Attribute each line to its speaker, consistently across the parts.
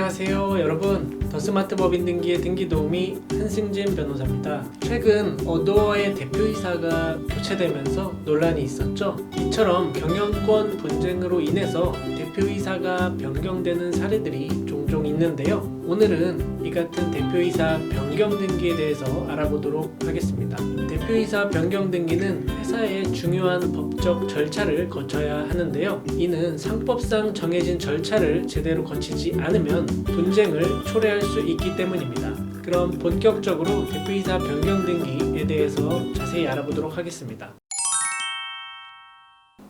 Speaker 1: 안녕하세요 여러분, 더 스마트 법인 등기의 등기 도우미 한승진 변호사입니다. 최근 어도어의 대표이사가 교체되면서 논란이 있었죠. 이처럼 경영권 분쟁으로 인해서 대표이사가 변경되는 사례들이 종종 있는데요. 오늘은 이 같은 대표이사 변경 등기에 대해서 알아보도록 하겠습니다. 대표이사 변경 등기는 회사의 중요한 법적 절차를 거쳐야 하는데요. 이는 상법상 정해진 절차를 제대로 거치지 않으면 분쟁을 초래할 수 있기 때문입니다. 그럼 본격적으로 대표이사 변경 등기에 대해서 자세히 알아보도록 하겠습니다.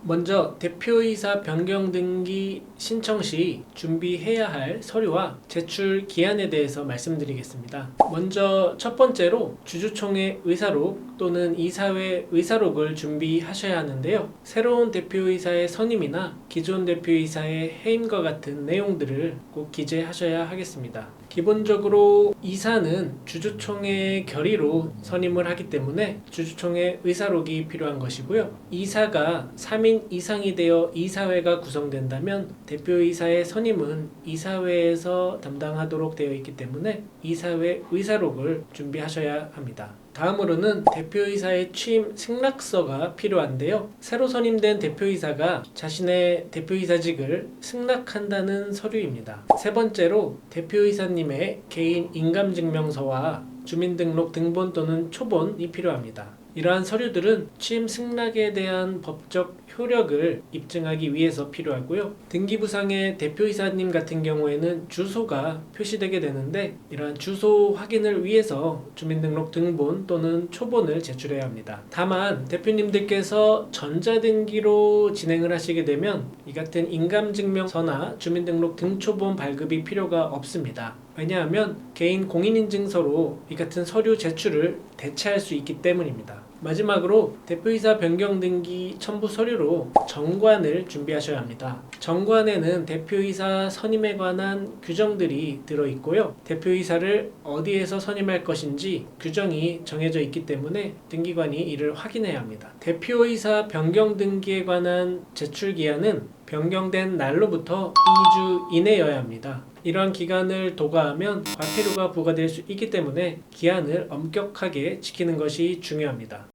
Speaker 1: 먼저 대표이사 변경 등기 신청 시 준비해야 할 서류와 제출 기한에 대해서 말씀드리겠습니다. 먼저 첫 번째로 주주총회 의사록 또는 이사회 의사록을 준비하셔야 하는데요. 새로운 대표이사의 선임이나 기존 대표이사의 해임과 같은 내용들을 꼭 기재하셔야 하겠습니다. 기본적으로 이사는 주주총회의 결의로 선임을 하기 때문에 주주총회 의사록이 필요한 것이고요. 이사가 3인 이상이 되어 이사회가 구성된다면 대표이사의 선임은 이사회에서 담당하도록 되어 있기 때문에 이사회 의사록을 준비하셔야 합니다. 다음으로는 대표이사의 취임 승낙서가 필요한데요. 새로 선임된 대표이사가 자신의 대표이사직을 승낙한다는 서류입니다. 세 번째로 대표이사님의 개인 인감증명서와 주민등록 등본 또는 초본이 필요합니다. 이러한 서류들은 취임 승낙에 대한 법적 효력을 입증하기 위해서 필요하고요. 등기부상의 대표이사님 같은 경우에는 주소가 표시되게 되는데 이러한 주소 확인을 위해서 주민등록 등본 또는 초본을 제출해야 합니다. 다만 대표님들께서 전자등기로 진행을 하시게 되면 이 같은 인감증명서나 주민등록 등초본 발급이 필요가 없습니다. 왜냐하면 개인 공인인증서로 이 같은 서류 제출을 대체할 수 있기 때문입니다. 마지막으로 대표이사 변경 등기 첨부 서류로 정관을 준비하셔야 합니다. 정관에는 대표이사 선임에 관한 규정들이 들어있고요. 대표이사를 어디에서 선임할 것인지 규정이 정해져 있기 때문에 등기관이 이를 확인해야 합니다. 대표이사 변경 등기에 관한 제출 기한은 변경된 날로부터 2주 이내여야 합니다. 이러한 기간을 도과하면 과태료가 부과될 수 있기 때문에 기한을 엄격하게 지키는 것이 중요합니다.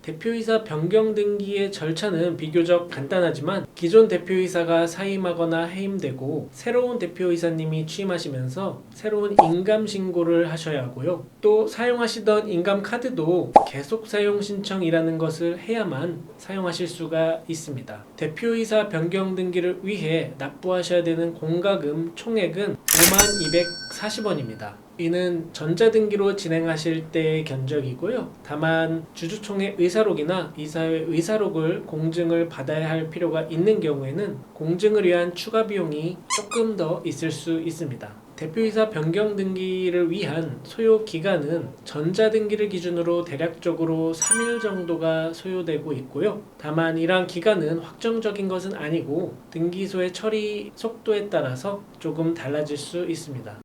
Speaker 1: 대표이사 변경 등기의 절차는 비교적 간단하지만 기존 대표이사가 사임하거나 해임되고 새로운 대표이사님이 취임하시면서 새로운 인감 신고를 하셔야 하고요. 또 사용하시던 인감 카드도 계속 사용 신청이라는 것을 해야만 사용하실 수가 있습니다. 대표이사 변경 등기를 위해 납부하셔야 되는 공과금 총액은 52,40원입니다. 이는 전자등기로 진행하실 때의 견적이고요. 다만 주주총회 의사록이나 이사회 의사록을 공증을 받아야 할 필요가 있는 경우에는 공증을 위한 추가 비용이 조금 더 있을 수 있습니다. 대표이사 변경 등기를 위한 소요 기간은 전자등기를 기준으로 대략적으로 3일 정도가 소요되고 있고요. 다만 이러한 기간은 확정적인 것은 아니고 등기소의 처리 속도에 따라서 조금 달라질 수 있습니다.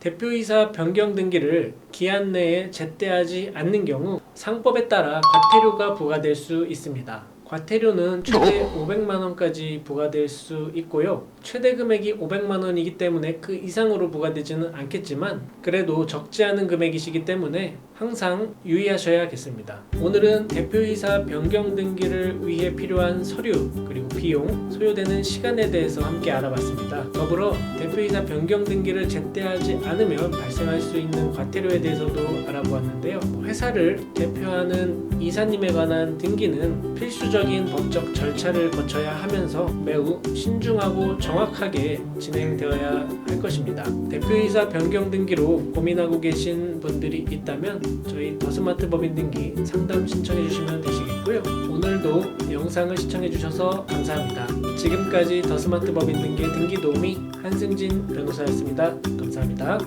Speaker 1: 대표이사 변경 등기를 기한 내에 제때하지 않는 경우 상법에 따라 과태료가 부과될 수 있습니다. 과태료는 최대 500만원까지 부과될 수 있고요. 최대 금액이 500만원이기 때문에 그 이상으로 부과되지는 않겠지만 그래도 적지 않은 금액이시기 때문에 항상 유의하셔야겠습니다. 오늘은 대표이사 변경 등기를 위해 필요한 서류 그리고 비용, 소요되는 시간에 대해서 함께 알아봤습니다. 더불어 대표이사 변경 등기를 제때하지 않으면 발생할 수 있는 과태료에 대해서도 알아보았는데요. 회사를 대표하는 이사님에 관한 등기는 필수적인 법적 절차를 거쳐야 하면서 매우 신중하고 정확하게 진행되어야 할 것입니다. 대표이사 변경 등기로 고민하고 계신 분들이 있다면 저희 더 스마트 법인 등기 상담 신청해 주시면 되시겠고요. 오늘도 영상을 시청해 주셔서 감사합니다. 지금까지 더 스마트 법인 등기의 등기 도우미 한승진 변호사였습니다. 감사합니다.